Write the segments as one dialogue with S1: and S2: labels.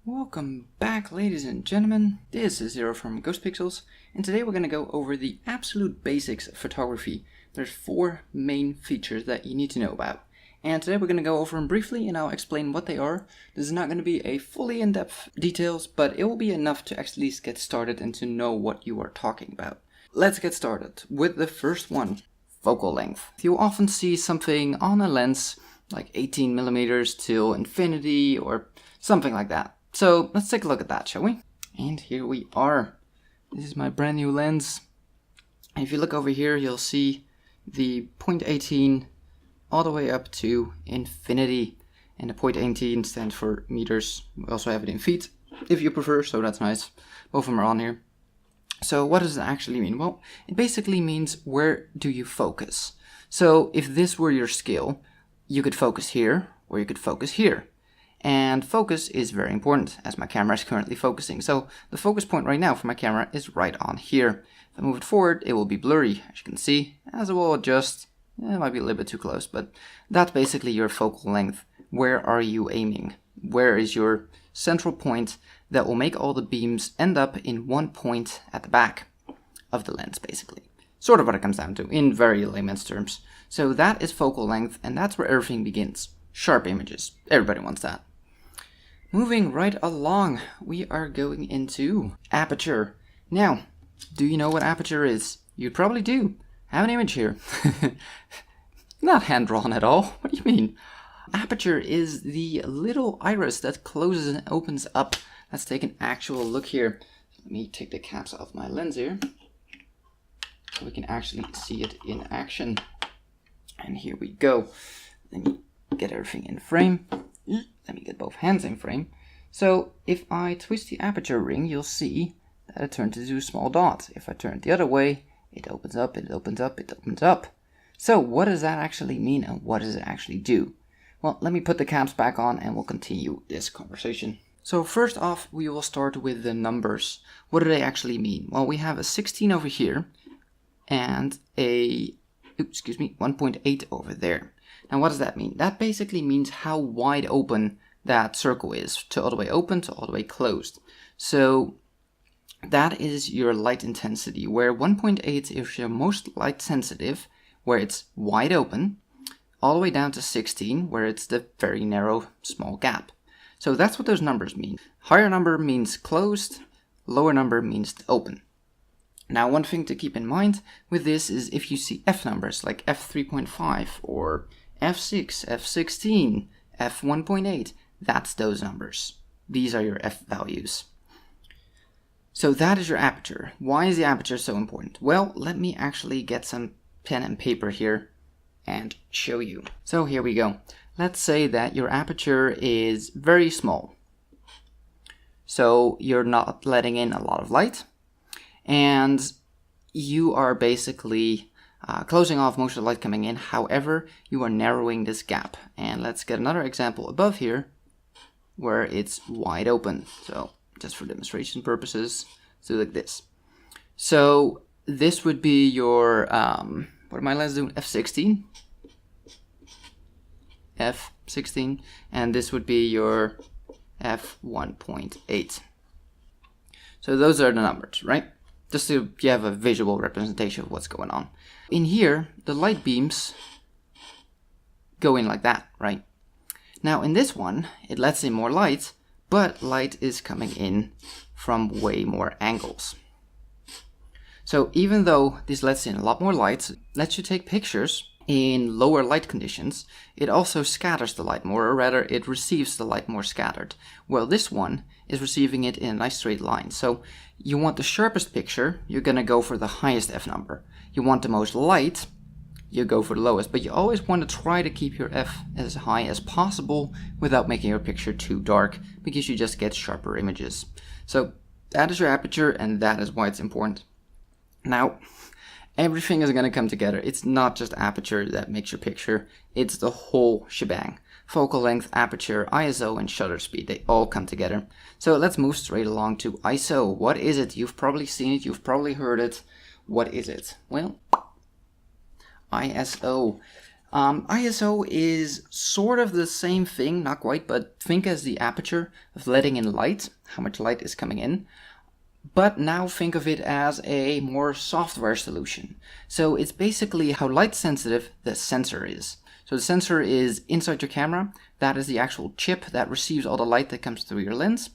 S1: Welcome back, ladies and gentlemen. This is Zero from GhostPixelz, and today we're going to go over the absolute basics of photography. There's 4 main features that you need to know about. And today we're going to go over them briefly and I'll explain what they are. This is not going to be a fully in-depth details, but it will be enough to at least get started and to know what you are talking about. Let's get started with the first one, focal length. You'll often see something on a lens like 18mm till infinity or something like that. So let's take a look at that, shall we? And here we are. This is my brand new lens. And if you look over here, you'll see the 0.18 all the way up to infinity. And the 0.18 stands for meters. We also have it in feet, if you prefer, so that's nice. Both of them are on here. So what does it actually mean? Well, it basically means where do you focus. So if this were your skill, you could focus here, or you could focus here. And focus is very important, as my camera is currently focusing. So the focus point right now for my camera is right on here. If I move it forward, it will be blurry, as you can see. As it will adjust, it might be a little bit too close, but that's basically your focal length. Where are you aiming? Where is your central point that will make all the beams end up in one point at the back of the lens, basically? Sort of what it comes down to, in very layman's terms. So that is focal length, and that's where everything begins. Sharp images. Everybody wants that. Moving right along, we are going into aperture. Now, do you know what aperture is? You probably do. I have an image here. Not hand-drawn at all. What do you mean? Aperture is the little iris that closes and opens up. Let's take an actual look here. Let me take the caps off my lens here, so we can actually see it in action. And here we go. Let me get everything in frame. Let me get both hands in frame. So if I twist the aperture ring, you'll see that it turns into a small dot. If I turn it the other way, it opens up, it opens up, it opens up. So what does that actually mean and what does it actually do? Well, let me put the caps back on and we'll continue this conversation. So first off, we will start with the numbers. What do they actually mean? Well, we have a 16 over here and a 1.8 over there. Now what does that mean? That basically means how wide open that circle is, to all the way open to all the way closed. So that is your light intensity, where 1.8 is your most light sensitive, where it's wide open, all the way down to 16, where it's the very narrow small gap. So that's what those numbers mean. Higher number means closed, lower number means open. Now one thing to keep in mind with this is if you see F numbers like F3.5 or F6, F16, F1.8, that's those numbers. These are your F values. So that is your aperture. Why is the aperture so important? Well, let me actually get some pen and paper here and show you. So here we go. Let's say that your aperture is very small. So you're not letting in a lot of light, and you are basically closing off most of the light coming in. However, you are narrowing this gap. And let's get another example above here where it's wide open. So just for demonstration purposes, let's do like this. So this would be your, what am I let's do? F16. F16. And this would be your F1.8. So those are the numbers, right? Just so you have a visual representation of what's going on. In here, the light beams go in like that, right? Now in this one, it lets in more light, but light is coming in from way more angles. So even though this lets in a lot more light, lets you take pictures in lower light conditions, it also scatters the light more, or rather it receives the light more scattered. Well, this one is receiving it in a nice straight line. So you want the sharpest picture, you're gonna go for the highest F number. You want the most light, you go for the lowest, but you always want to try to keep your F as high as possible without making your picture too dark, because you just get sharper images. So that is your aperture, and that is why it's important. Now, everything is going to come together. It's not just aperture that makes your picture, it's the whole shebang. Focal length, aperture, ISO, and shutter speed, they all come together. So let's move straight along to ISO. What is it? You've probably seen it, you've probably heard it. What is it? Well, ISO. ISO is sort of the same thing, not quite, but think as the aperture of letting in light, how much light is coming in. But now think of it as a more software solution. So it's basically how light sensitive the sensor is. So the sensor is inside your camera. That is the actual chip that receives all the light that comes through your lens.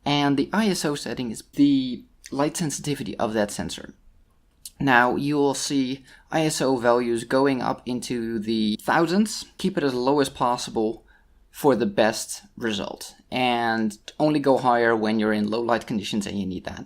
S1: And the ISO setting is the light sensitivity of that sensor. Now you will see ISO values going up into the thousands. Keep it as low as possible for the best result, and only go higher when you're in low light conditions and you need that.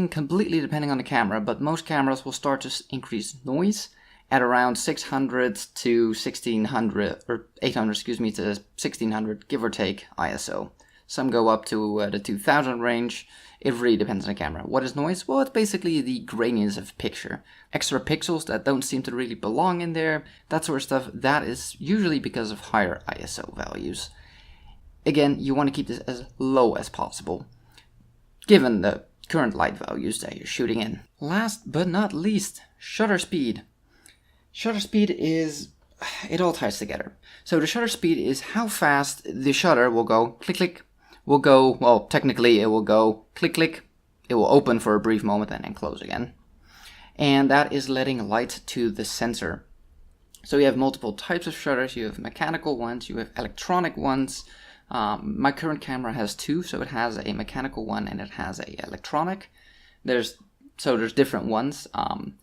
S1: Completely depending on the camera, but most cameras will start to increase noise at around 600 to 1600, or 800, to 1600, give or take ISO. Some go up to the 2000 range. It really depends on the camera. What is noise? Well, it's basically the graininess of picture. Extra pixels that don't seem to really belong in there, that sort of stuff, that is usually because of higher ISO values. Again, you want to keep this as low as possible, given the current light values that you're shooting in. Last but not least, shutter speed. Shutter speed is, it all ties together. So the shutter speed is how fast the shutter will go click click, will go, well, technically it will go click click, it will open for a brief moment and then close again. And that is letting light to the sensor. So you have multiple types of shutters. You have mechanical ones, you have electronic ones. My current camera has two, so it has a mechanical one and it has a electronic. There's different ones.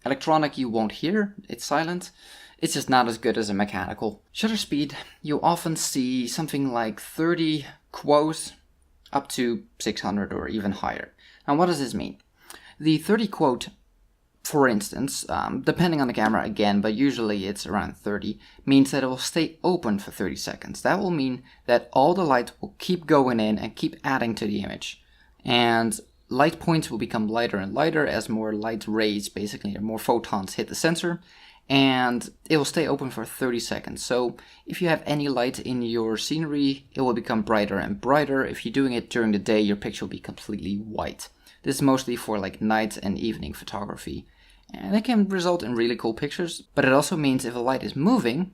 S1: Electronic you won't hear, it's silent. It's just not as good as a mechanical. Shutter speed, you often see something like 30 quos up to 600 or even higher. Now what does this mean? The 30 quote, for instance, depending on the camera again, but usually it's around 30, means that it will stay open for 30 seconds. That will mean that all the light will keep going in and keep adding to the image. And light points will become lighter and lighter as more light rays, basically, or more photons hit the sensor. And it will stay open for 30 seconds. So if you have any light in your scenery, it will become brighter and brighter. If you're doing it during the day, your picture will be completely white. This is mostly for like night and evening photography. And it can result in really cool pictures, but it also means if a light is moving,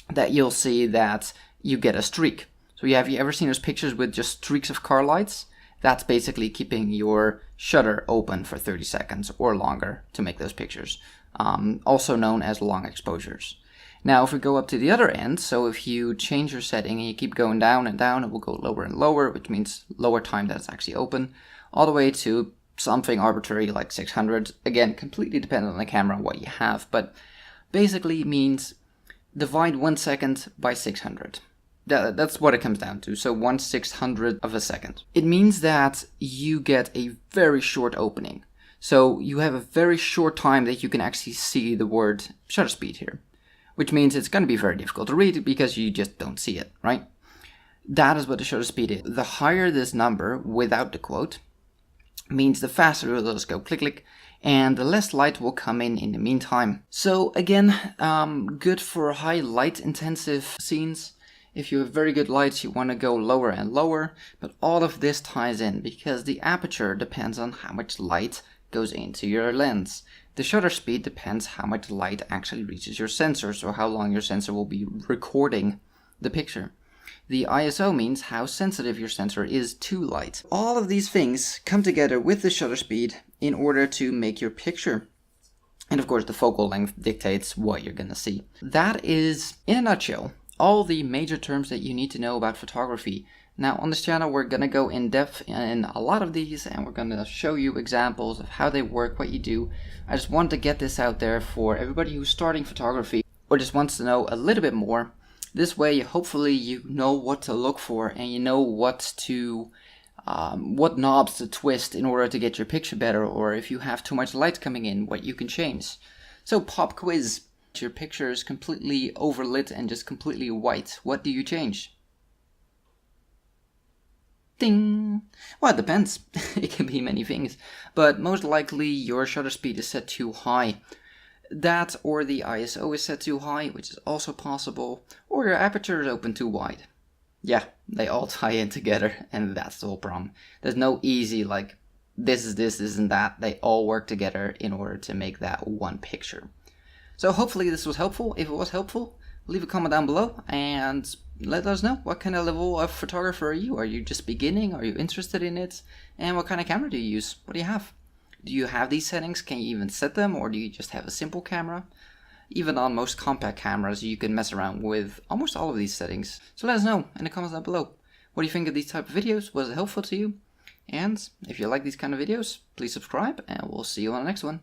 S1: that you'll see that you get a streak. So have you ever seen those pictures with just streaks of car lights? That's basically keeping your shutter open for 30 seconds or longer to make those pictures. Also known as long exposures. Now if we go up to the other end, so if you change your setting and you keep going down and down, it will go lower and lower, which means lower time that it's actually open, all the way to something arbitrary like 600. Again, completely dependent on the camera and what you have, but basically means divide 1 second by 600. That's what it comes down to, so 1/600 of a second. It means that you get a very short opening. So you have a very short time that you can actually see the word shutter speed here, which means it's going to be very difficult to read because you just don't see it, right? That is what the shutter speed is. The higher this number without the quote means the faster it will just go click click, and the less light will come in the meantime. So again, good for high light intensive scenes. If you have very good lights, you want to go lower and lower, but all of this ties in because the aperture depends on how much light goes into your lens. The shutter speed depends how much light actually reaches your sensor, so how long your sensor will be recording the picture. The ISO means how sensitive your sensor is to light. All of these things come together with the shutter speed in order to make your picture. And of course the focal length dictates what you're gonna see. That is, in a nutshell, all the major terms that you need to know about photography. Now on this channel we're going to go in depth in a lot of these and we're going to show you examples of how they work, what you do. I just want to get this out there for everybody who's starting photography or just wants to know a little bit more. This way hopefully you know what to look for and you know what knobs to twist in order to get your picture better, or if you have too much light coming in, what you can change. So pop quiz. Your picture is completely overlit and just completely white. What do you change? Ding! Well, it depends. It can be many things, but most likely your shutter speed is set too high. That or the ISO is set too high, which is also possible, or your aperture is open too wide. Yeah, they all tie in together, and that's the whole problem. There's no easy, like, this is this, isn't that. They all work together in order to make that one picture. So hopefully this was helpful. If it was helpful, leave a comment down below and let us know what kind of level of photographer are you. Are you just beginning? Are you interested in it? And what kind of camera do you use? What do you have? Do you have these settings? Can you even set them, or do you just have a simple camera? Even on most compact cameras, you can mess around with almost all of these settings. So let us know in the comments down below. What do you think of these type of videos? Was it helpful to you? And if you like these kind of videos, please subscribe, and we'll see you on the next one.